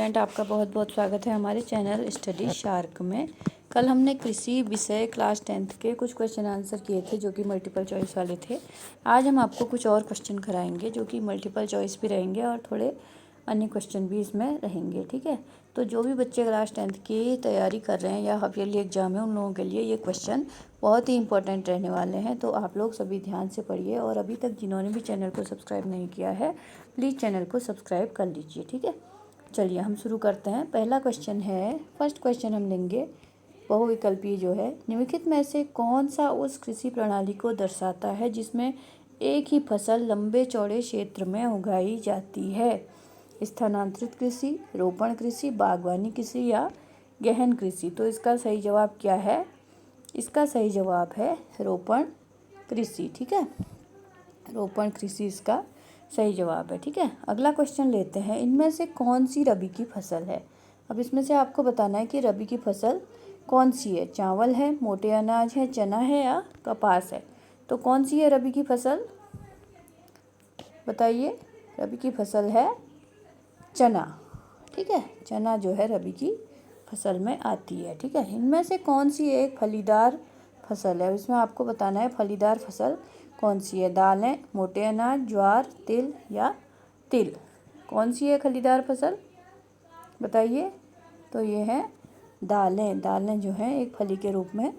Student, आपका बहुत बहुत स्वागत है हमारे चैनल स्टडी शार्क में। कल हमने कृषि विषय क्लास 10th के कुछ क्वेश्चन आंसर किए थे जो कि मल्टीपल चॉइस वाले थे। आज हम आपको कुछ और क्वेश्चन कराएंगे जो कि मल्टीपल चॉइस भी रहेंगे और थोड़े अन्य क्वेश्चन भी इसमें रहेंगे। ठीक है, तो जो भी बच्चे क्लास 10th की तैयारी कर रहे हैं या हाफ ईयरली एग्जाम है, उन लोगों के लिए ये क्वेश्चन बहुत ही इंपॉर्टेंट रहने वाले हैं। तो आप लोग सभी ध्यान से पढ़िए और अभी तक जिन्होंने भी चैनल को सब्सक्राइब नहीं किया है, प्लीज़ चैनल को सब्सक्राइब कर लीजिए। ठीक है, चलिए हम शुरू करते हैं। पहला क्वेश्चन है, फर्स्ट क्वेश्चन हम लेंगे बहुविकल्पीय जो है, निम्नलिखित में से कौन सा उस कृषि प्रणाली को दर्शाता है जिसमें एक ही फसल लंबे चौड़े क्षेत्र में उगाई जाती है? स्थानांतरित कृषि, रोपण कृषि, बागवानी कृषि या गहन कृषि? तो इसका सही जवाब क्या है? इसका सही जवाब है रोपण कृषि। ठीक है, रोपण कृषि इसका सही जवाब है। ठीक है, अगला क्वेश्चन लेते हैं। इनमें से कौन सी रबी की फसल है? अब इसमें से आपको बताना है कि रबी की फसल कौन सी है। चावल है, मोटे अनाज है, चना है या कपास है? तो कौन सी है रबी की फसल? बताइए। रबी की फसल है चना। ठीक है, चना जो है रबी की फसल में आती है। ठीक है, इनमें से कौन सी एक फलीदार फसल है? इसमें आपको बताना है फलीदार फसल कौन सी है। दालें, मोटे अनाज, ज्वार, तिल या तिल? कौन सी है फलीदार फसल? बताइए। तो ये है दालें। दालें जो हैं एक फली के रूप में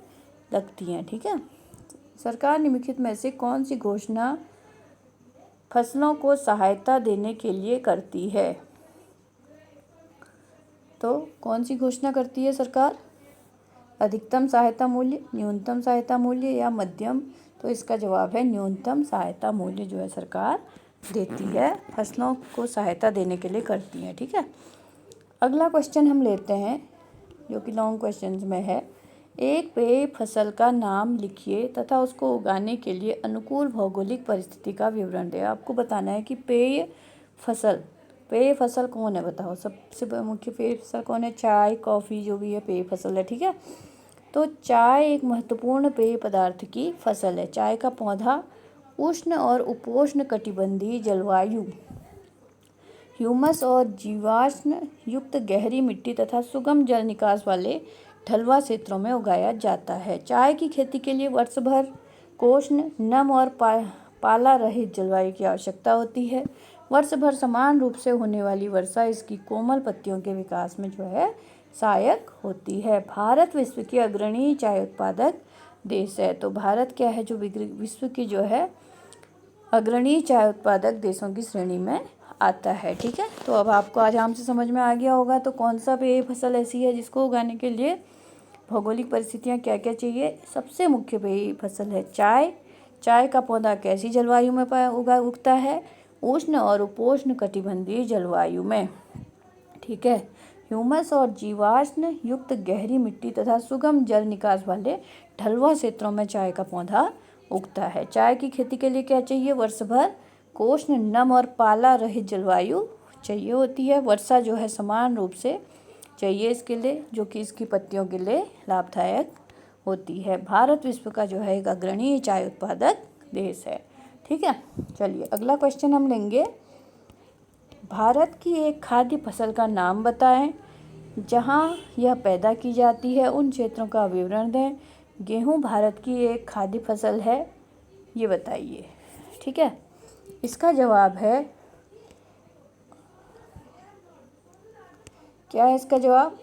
लगती हैं। ठीक है, सरकार निम्नलिखित में से कौन सी घोषणा फसलों को सहायता देने के लिए करती है? तो कौन सी घोषणा करती है सरकार? अधिकतम सहायता मूल्य, न्यूनतम सहायता मूल्य या मध्यम? तो इसका जवाब है न्यूनतम सहायता मूल्य जो है सरकार देती है, फसलों को सहायता देने के लिए करती है। ठीक है, अगला क्वेश्चन हम लेते हैं जो कि लॉन्ग क्वेश्चन में है। एक पेय फसल का नाम लिखिए तथा उसको उगाने के लिए अनुकूल भौगोलिक परिस्थिति का विवरण दें। आपको बताना है कि पेय फसल कौन है? बताओ, सबसे मुख्य पेय फसल कौन है? चाय, कॉफ़ी, जो भी है पेय फसल है। ठीक है, तो चाय एक महत्वपूर्ण पेय पदार्थ की फसल है। चाय का पौधा उष्ण और उपोष्ण कटिबंधीय जलवायु, ह्यूमस और जीवाश्म युक्त गहरी मिट्टी तथा सुगम जल निकास वाले ढलुआ क्षेत्रों में उगाया जाता है। चाय की खेती के लिए वर्ष भर कोष्ण, नम और पाला रहित जलवायु की आवश्यकता होती है। वर्ष भर समान रूप से होने वाली वर्षा इसकी कोमल पत्तियों के विकास में जो है सहायक होती है। भारत विश्व की अग्रणी चाय उत्पादक देश है। तो भारत क्या है? जो विश्व की जो है अग्रणी चाय उत्पादक देशों की श्रेणी में आता है। ठीक है, तो अब आपको आराम से समझ में आ गया होगा। तो कौन सा पेय फसल ऐसी है जिसको उगाने के लिए भौगोलिक परिस्थितियाँ क्या क्या चाहिए? सबसे मुख्य पेय फसल है चाय। चाय का पौधा कैसी जलवायु में उगता है? उष्ण और उपोष्ण कटिबंधीय जलवायु में। ठीक है, ह्यूमस और जीवाश्म युक्त गहरी मिट्टी तथा सुगम जल निकास वाले ढलुआ क्षेत्रों में चाय का पौधा उगता है। चाय की खेती के लिए क्या चाहिए? वर्ष भर कोष्ण, नम और पाला रहित जलवायु चाहिए होती है। वर्षा जो है समान रूप से चाहिए इसके लिए, जो कि इसकी पत्तियों के लिए लाभदायक होती है। भारत विश्व का जो है एक अग्रणी चाय उत्पादक देश है। ठीक है, चलिए अगला क्वेश्चन हम लेंगे। भारत की एक खाद्य फसल का नाम बताएं जहां यह पैदा की जाती है, उन क्षेत्रों का विवरण दें। गेहूं भारत की एक खाद्य फसल है, ये बताइए। ठीक है, इसका जवाब है, क्या है इसका जवाब?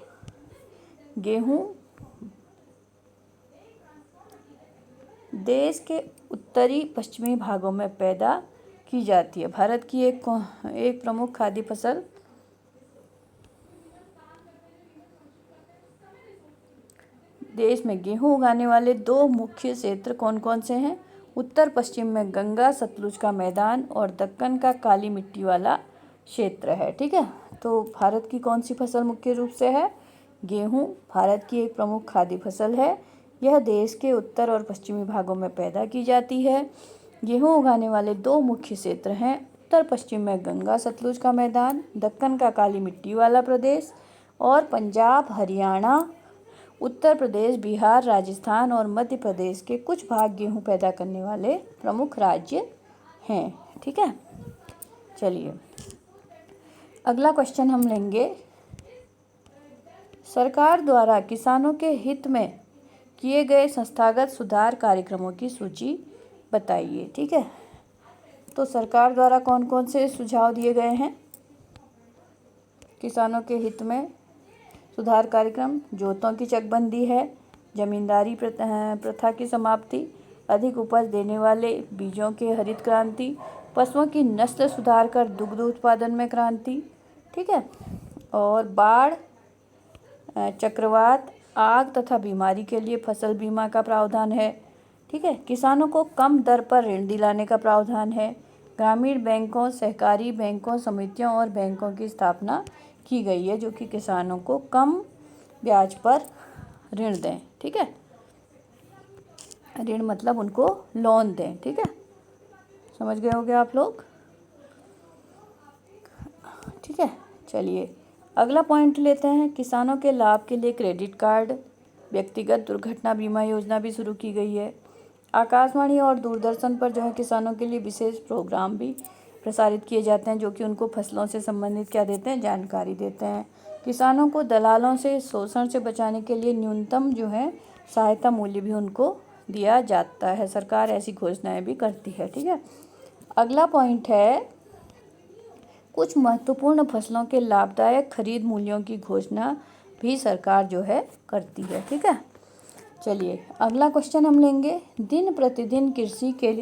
गेहूं देश के उत्तरी पश्चिमी भागों में पैदा की जाती है। भारत की एक प्रमुख खाद्य फसल देश में गेहूं उगाने वाले दो मुख्य क्षेत्र कौन कौन से हैं? उत्तर पश्चिम में गंगा सतलुज का मैदान और दक्कन का काली मिट्टी वाला क्षेत्र है। ठीक है, तो भारत की कौन सी फसल मुख्य रूप से है? गेहूं भारत की एक प्रमुख खाद्य फसल है। यह देश के उत्तर और पश्चिमी भागों में पैदा की जाती है। गेहूं उगाने वाले दो मुख्य क्षेत्र हैं, उत्तर पश्चिम में गंगा सतलुज का मैदान, दक्कन का काली मिट्टी वाला प्रदेश, और पंजाब, हरियाणा, उत्तर प्रदेश, बिहार, राजस्थान और मध्य प्रदेश के कुछ भाग गेहूं पैदा करने वाले प्रमुख राज्य हैं। ठीक है, चलिए अगला क्वेश्चन हम लेंगे। सरकार द्वारा किसानों के हित में किए गए संस्थागत सुधार कार्यक्रमों की सूची बताइए। ठीक है, तो सरकार द्वारा कौन कौन से सुझाव दिए गए हैं किसानों के हित में? सुधार कार्यक्रम, जोतों की चकबंदी है, जमींदारी प्रथा की समाप्ति, अधिक उपज देने वाले बीजों के हरित क्रांति, पशुओं की नस्ल सुधार कर दुग्ध उत्पादन में क्रांति। ठीक है, और बाढ़, चक्रवात, आग तथा बीमारी के लिए फसल बीमा का प्रावधान है। ठीक है, किसानों को कम दर पर ऋण दिलाने का प्रावधान है। ग्रामीण बैंकों, सहकारी बैंकों, समितियों और बैंकों की स्थापना की गई है जो कि किसानों को कम ब्याज पर ऋण दें। ठीक है, ऋण मतलब उनको लोन दें। ठीक है, समझ गए होंगे आप लोग। ठीक है, चलिए अगला पॉइंट लेते हैं। किसानों के लाभ के लिए क्रेडिट कार्ड, व्यक्तिगत दुर्घटना बीमा योजना भी शुरू की गई है। आकाशवाणी और दूरदर्शन पर जो है किसानों के लिए विशेष प्रोग्राम भी प्रसारित किए जाते हैं जो कि उनको फसलों से संबंधित क्या देते हैं, जानकारी देते हैं। किसानों को दलालों से शोषण से बचाने के लिए न्यूनतम जो है सहायता मूल्य भी उनको दिया जाता है। सरकार ऐसी घोषणाएं भी करती है। ठीक है, अगला पॉइंट है कुछ महत्वपूर्ण फसलों के लाभदायक खरीद मूल्यों की घोषणा भी सरकार जो है करती है। ठीक है, चलिए अगला क्वेश्चन हम लेंगे। दिन प्रतिदिन कृषि के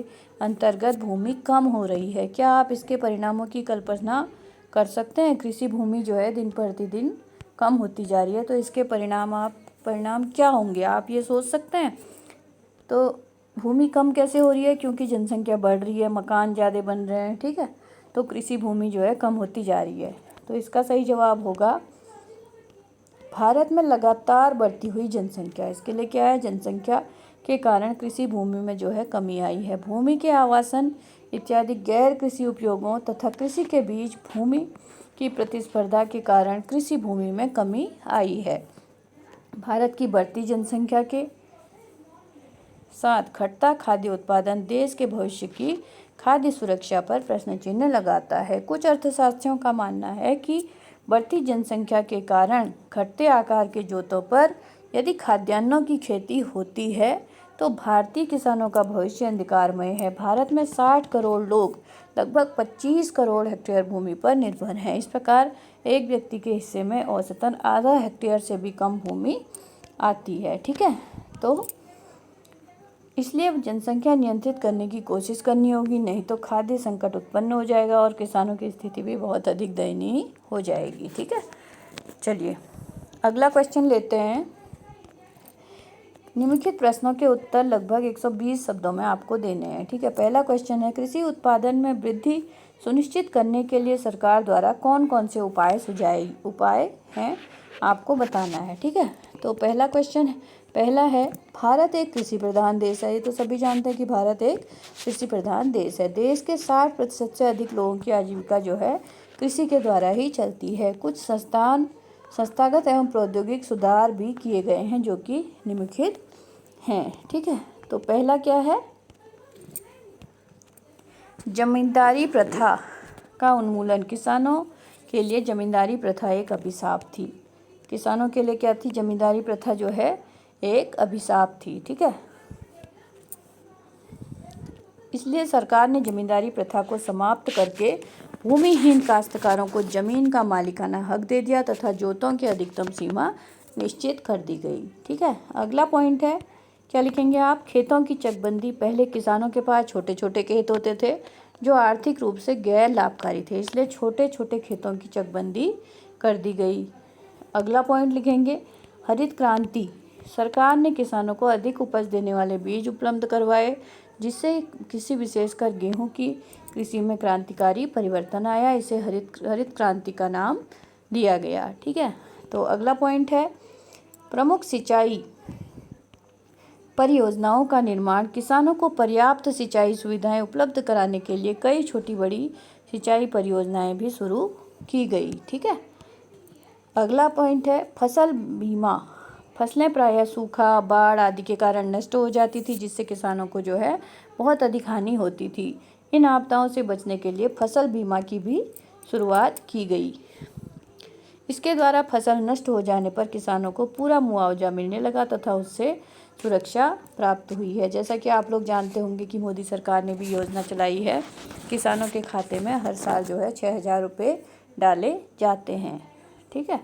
अंतर्गत भूमि कम हो रही है, क्या आप इसके परिणामों की कल्पना कर सकते हैं? कृषि भूमि जो है दिन प्रतिदिन कम होती जा रही है, तो इसके परिणाम क्या होंगे, आप ये सोच सकते हैं? तो भूमि कम कैसे हो रही है? क्योंकि जनसंख्या बढ़ रही है, मकान ज़्यादा बन रहे हैं। ठीक है, तो कृषि भूमि जो है कम होती जा रही है। तो इसका सही जवाब होगा भारत में लगातार बढ़ती हुई जनसंख्या। इसके लिए क्या है, जनसंख्या के कारण कृषि भूमि में जो है कमी आई है। भूमि के आवासन इत्यादि गैर कृषि उपयोगों तथा कृषि के बीच भूमि की प्रतिस्पर्धा के कारण कृषि भूमि में कमी आई है। भारत की बढ़ती जनसंख्या के साथ घटता खाद्य उत्पादन देश के भविष्य की खाद्य सुरक्षा पर प्रश्न चिन्ह लगाता है। कुछ अर्थशास्त्रियों का मानना है कि बढ़ती जनसंख्या के कारण घटते आकार के जोतों पर यदि खाद्यान्नों की खेती होती है तो भारतीय किसानों का भविष्य अंधकारमय है। भारत में 60 करोड़ लोग लगभग 25 करोड़ हेक्टेयर भूमि पर निर्भर हैं। इस प्रकार एक व्यक्ति के हिस्से में औसतन आधा हेक्टेयर से भी कम भूमि आती है। ठीक है, तो इसलिए जनसंख्या नियंत्रित करने की कोशिश करनी होगी, नहीं तो खाद्य संकट उत्पन्न हो जाएगा और किसानों की स्थिति भी बहुत अधिक दयनीय हो जाएगी। ठीक है, चलिए अगला क्वेश्चन लेते हैं। निम्नलिखित प्रश्नों के उत्तर लगभग 120 शब्दों में आपको देने हैं। ठीक है, पहला क्वेश्चन है कृषि उत्पादन में वृद्धि सुनिश्चित करने के लिए सरकार द्वारा कौन कौन से उपाय हैं आपको बताना है। ठीक है, तो पहला है भारत एक कृषि प्रधान देश है। ये तो सभी जानते हैं कि भारत एक कृषि प्रधान देश है। देश के 60% से अधिक लोगों की आजीविका जो है कृषि के द्वारा ही चलती है। कुछ संस्थागत एवं प्रौद्योगिक सुधार भी किए गए हैं जो कि निम्नलिखित हैं। ठीक है, तो पहला क्या है, जमींदारी प्रथा का उन्मूलन। किसानों के लिए जमींदारी प्रथा एक अभिशाप थी। किसानों के लिए क्या थी, जमींदारी प्रथा जो है एक अभिशाप थी। ठीक है, इसलिए सरकार ने जमींदारी प्रथा को समाप्त करके भूमिहीन काश्तकारों को जमीन का मालिकाना हक दे दिया तथा जोतों की अधिकतम सीमा निश्चित कर दी गई। ठीक है, अगला पॉइंट है, क्या लिखेंगे आप, खेतों की चकबंदी। पहले किसानों के पास छोटे छोटे खेत होते थे जो आर्थिक रूप से गैर लाभकारी थे, इसलिए छोटे छोटे खेतों की चकबंदी कर दी गई। अगला पॉइंट लिखेंगे, हरित क्रांति। सरकार ने किसानों को अधिक उपज देने वाले बीज उपलब्ध करवाए जिससे किसी विशेषकर गेहूं की कृषि में क्रांतिकारी परिवर्तन आया। इसे हरित क्रांति का नाम दिया गया। ठीक है, तो अगला पॉइंट है प्रमुख सिंचाई परियोजनाओं का निर्माण। किसानों को पर्याप्त सिंचाई सुविधाएं उपलब्ध कराने के लिए कई छोटी बड़ी सिंचाई परियोजनाएं भी शुरू की गई। ठीक है, अगला पॉइंट है फसल बीमा। फसलें प्रायः सूखा, बाढ़ आदि के कारण नष्ट हो जाती थी जिससे किसानों को जो है बहुत अधिक हानि होती थी। इन आपदाओं से बचने के लिए फसल बीमा की भी शुरुआत की गई। इसके द्वारा फसल नष्ट हो जाने पर किसानों को पूरा मुआवजा मिलने लगा तथा उससे सुरक्षा प्राप्त हुई है। जैसा कि आप लोग जानते होंगे कि मोदी सरकार ने भी योजना चलाई है, किसानों के खाते में हर साल जो है 6,000 रुपये डाले जाते हैं। ठीक है,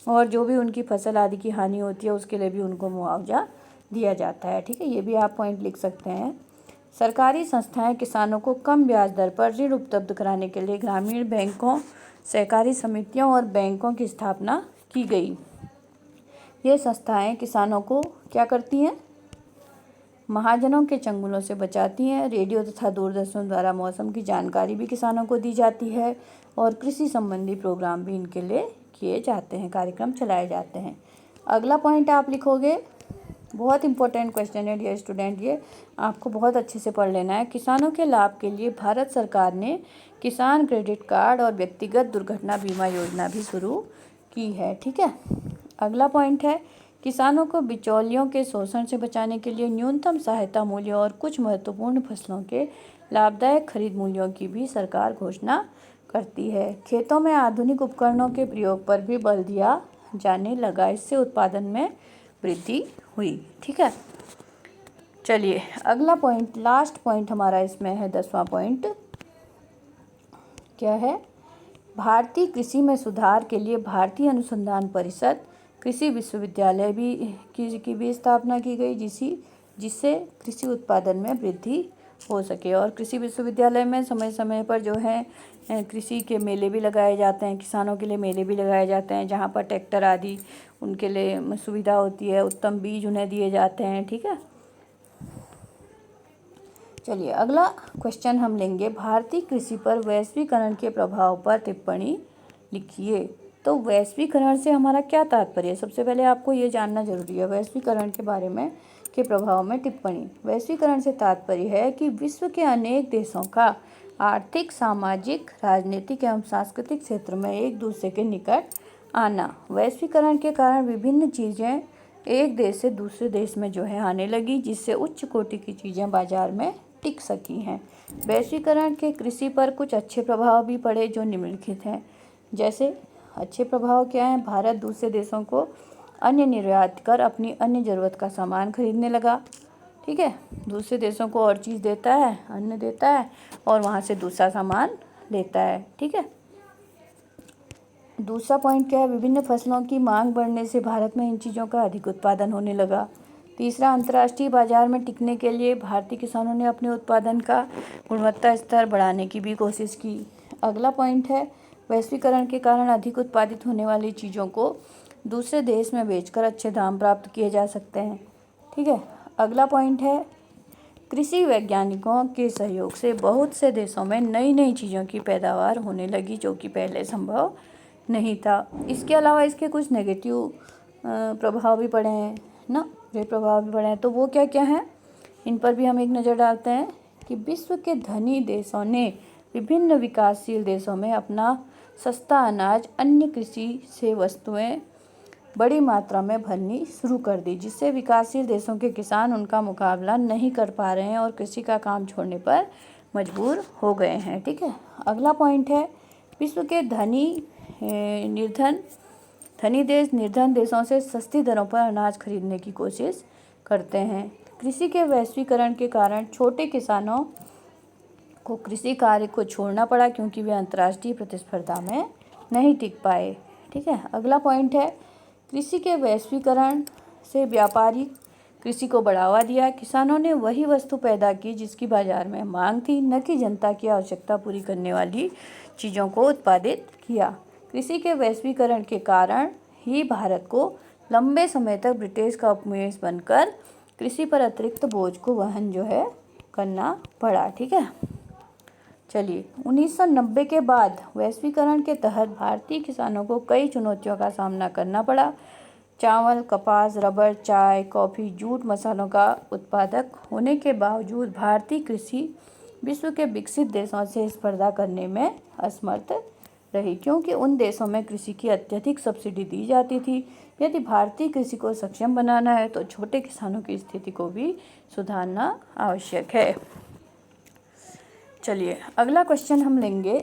और जो भी उनकी फसल आदि की हानि होती है उसके लिए भी उनको मुआवजा दिया जाता है। ठीक है, ये भी आप पॉइंट लिख सकते हैं। सरकारी संस्थाएं किसानों को कम ब्याज दर पर ऋण उपलब्ध कराने के लिए ग्रामीण बैंकों, सहकारी समितियों और बैंकों की स्थापना की गई। ये संस्थाएं किसानों को क्या करती हैं? महाजनों के चंगुलों से बचाती हैं। रेडियो तथा दूरदर्शन द्वारा मौसम की जानकारी भी किसानों को दी जाती है और कृषि संबंधी प्रोग्राम भी इनके लिए किए जाते हैं, कार्यक्रम चलाए जाते हैं। अगला पॉइंट आप लिखोगे, बहुत इंपॉर्टेंट क्वेश्चन है डियर स्टूडेंट, ये आपको बहुत अच्छे से पढ़ लेना है। किसानों के लाभ के लिए भारत सरकार ने किसान क्रेडिट कार्ड और व्यक्तिगत दुर्घटना बीमा योजना भी शुरू की है। ठीक है, अगला पॉइंट है, किसानों को बिचौलियों के शोषण से बचाने के लिए न्यूनतम सहायता मूल्य और कुछ महत्वपूर्ण फसलों के लाभदायक खरीद मूल्यों की भी सरकार घोषणा करती है। खेतों में आधुनिक उपकरणों के प्रयोग पर भी बल दिया जाने लगा, इससे उत्पादन में वृद्धि हुई। ठीक है, चलिए अगला पॉइंट, लास्ट पॉइंट हमारा इसमें है 10वां पॉइंट, क्या है? भारतीय कृषि में सुधार के लिए भारतीय अनुसंधान परिषद कृषि विश्वविद्यालय की भी स्थापना की गई, जिससे कृषि उत्पादन में वृद्धि हो सके। और कृषि विश्वविद्यालय में समय समय पर जो है कृषि के मेले भी लगाए जाते हैं, किसानों के लिए मेले भी लगाए जाते हैं, जहाँ पर ट्रैक्टर आदि उनके लिए सुविधा होती है, उत्तम बीज उन्हें दिए जाते हैं। ठीक है, चलिए अगला क्वेश्चन हम लेंगे, भारतीय कृषि पर वैश्वीकरण के प्रभाव पर टिप्पणी लिखिए। तो वैश्वीकरण से हमारा क्या तात्पर्य है? सबसे पहले आपको ये जानना जरूरी है वैश्वीकरण के बारे में के प्रभाव में टिप्पणी। वैश्वीकरण से तात्पर्य है कि विश्व के अनेक देशों का आर्थिक, सामाजिक, राजनीतिक एवं सांस्कृतिक क्षेत्र में एक दूसरे के निकट आना। वैश्वीकरण के कारण विभिन्न चीज़ें एक देश से दूसरे देश में जो है आने लगी, जिससे उच्च कोटि की चीज़ें बाजार में टिक सकी हैं। वैश्वीकरण के कृषि पर कुछ अच्छे प्रभाव भी पड़े जो निम्नलिखित हैं। जैसे अच्छे प्रभाव क्या हैं? भारत दूसरे देशों को अन्य निर्यात कर अपनी अन्य ज़रूरत का सामान खरीदने लगा। ठीक है, दूसरे देशों को और चीज़ देता है, अन्न देता है और वहाँ से दूसरा सामान लेता है। ठीक है, दूसरा पॉइंट क्या है? विभिन्न फसलों की मांग बढ़ने से भारत में इन चीज़ों का अधिक उत्पादन होने लगा। तीसरा, अंतर्राष्ट्रीय बाजार में टिकने के लिए भारतीय किसानों ने अपने उत्पादन का गुणवत्ता स्तर बढ़ाने की भी कोशिश की। अगला पॉइंट है, वैश्वीकरण के कारण अधिक उत्पादित होने वाली चीज़ों को दूसरे देश में बेचकर अच्छे दाम प्राप्त किए जा सकते हैं। ठीक है, अगला पॉइंट है, कृषि वैज्ञानिकों के सहयोग से बहुत से देशों में नई नई चीज़ों की पैदावार होने लगी, जो कि पहले संभव नहीं था। इसके अलावा इसके कुछ नेगेटिव प्रभाव भी पड़े हैं ना, ये प्रभाव भी पड़े हैं। तो वो क्या क्या हैं, इन पर भी हम एक नज़र डालते हैं कि विश्व के धनी देशों ने विभिन्न विकासशील देशों में अपना सस्ता अनाज, अन्य कृषि से वस्तुएं बड़ी मात्रा में भरनी शुरू कर दी, जिससे विकासशील देशों के किसान उनका मुकाबला नहीं कर पा रहे हैं और कृषि का काम छोड़ने पर मजबूर हो गए हैं। ठीक है, अगला पॉइंट है, विश्व के धनी देश निर्धन देशों से सस्ती दरों पर अनाज खरीदने की कोशिश करते हैं। कृषि के वैश्वीकरण के कारण छोटे किसानों को कृषि कार्य को छोड़ना पड़ा, क्योंकि वे अंतर्राष्ट्रीय प्रतिस्पर्धा में नहीं टिक पाए। ठीक है, अगला पॉइंट है, कृषि के वैश्वीकरण से व्यापारिक कृषि को बढ़ावा दिया। किसानों ने वही वस्तु पैदा की जिसकी बाजार में मांग थी, न कि जनता की आवश्यकता पूरी करने वाली चीज़ों को उत्पादित किया। कृषि के वैश्वीकरण के कारण ही भारत को लंबे समय तक ब्रिटिश का उपनिवेश बनकर कृषि पर अतिरिक्त बोझ को वहन जो है करना पड़ा। ठीक है, चलिए 1990 के बाद वैश्वीकरण के तहत भारतीय किसानों को कई चुनौतियों का सामना करना पड़ा। चावल, कपास, रबर, चाय, कॉफ़ी, जूट मसालों का उत्पादक होने के बावजूद भारतीय कृषि विश्व के विकसित देशों से स्पर्धा करने में असमर्थ रही, क्योंकि उन देशों में कृषि की अत्यधिक सब्सिडी दी जाती थी। यदि भारतीय कृषि को सक्षम बनाना है तो छोटे किसानों की स्थिति को भी सुधारना आवश्यक है। चलिए अगला क्वेश्चन हम लेंगे,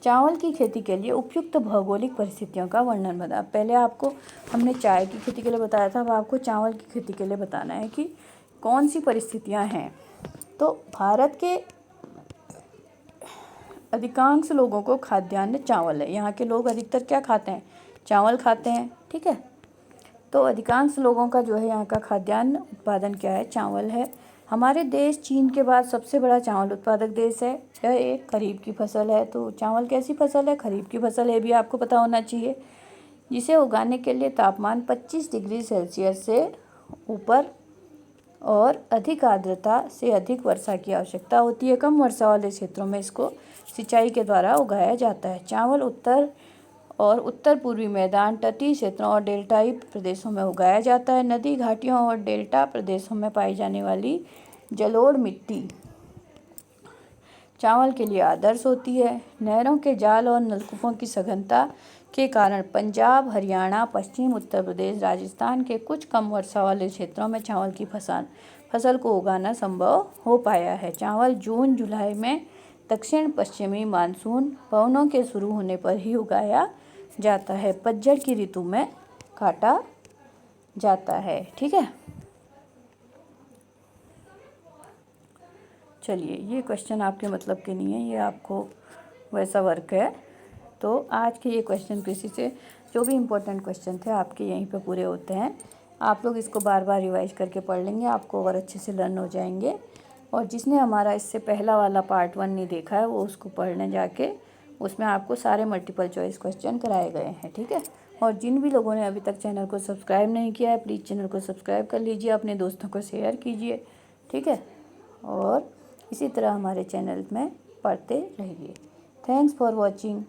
चावल की खेती के लिए उपयुक्त भौगोलिक परिस्थितियों का वर्णन बता। पहले आपको हमने चाय की खेती के लिए बताया था, अब आपको चावल की खेती के लिए बताना है कि कौन सी परिस्थितियां हैं। तो भारत के अधिकांश लोगों को खाद्यान्न चावल है। यहाँ के लोग अधिकतर क्या खाते हैं? चावल खाते हैं, ठीक है। तो अधिकांश लोगों का जो है यहाँ का खाद्यान्न उत्पादन क्या है? चावल है। हमारे देश चीन के बाद सबसे बड़ा चावल उत्पादक देश है। यह एक खरीफ की फसल है। तो चावल कैसी फसल है? खरीफ की फसल है, भी आपको पता होना चाहिए। जिसे उगाने के लिए तापमान 25 डिग्री सेल्सियस से ऊपर और अधिक आर्द्रता से अधिक वर्षा की आवश्यकता होती है। कम वर्षा वाले क्षेत्रों में इसको सिंचाई के द्वारा उगाया जाता है। चावल उत्तर और उत्तर पूर्वी मैदान, तटीय क्षेत्रों और डेल्टाई प्रदेशों में उगाया जाता है। नदी घाटियों और डेल्टा प्रदेशों में पाई जाने वाली जलोढ़ मिट्टी चावल के लिए आदर्श होती है। नहरों के जाल और नलकूपों की सघनता के कारण पंजाब, हरियाणा, पश्चिम उत्तर प्रदेश, राजस्थान के कुछ कम वर्षा वाले क्षेत्रों में चावल की फसल को उगाना संभव हो पाया है। चावल जून जुलाई में दक्षिण पश्चिमी मानसून पवनों के शुरू होने पर ही उगाया जाता है। पतझड़ की ऋतु में काटा जाता है, ठीक है। चलिए, ये क्वेश्चन आपके मतलब के नहीं है, ये आपको वैसा वर्क है। तो आज के ये क्वेश्चन कृषि से जो भी इम्पोर्टेंट क्वेश्चन थे आपके यहीं पे पूरे होते हैं। आप लोग इसको बार बार रिवाइज करके पढ़ लेंगे, आपको और अच्छे से लर्न हो जाएंगे। और जिसने हमारा इससे पहला वाला पार्ट 1 नहीं देखा है वो उसको पढ़ने जाके, उसमें आपको सारे मल्टीपल चॉइस क्वेश्चन कराए गए हैं, ठीक है। और जिन भी लोगों ने अभी तक चैनल को सब्सक्राइब नहीं किया है, प्लीज़ चैनल को सब्सक्राइब कर लीजिए, अपने दोस्तों को शेयर कीजिए, ठीक है। और इसी तरह हमारे चैनल में पढ़ते रहिए। Thanks for watching.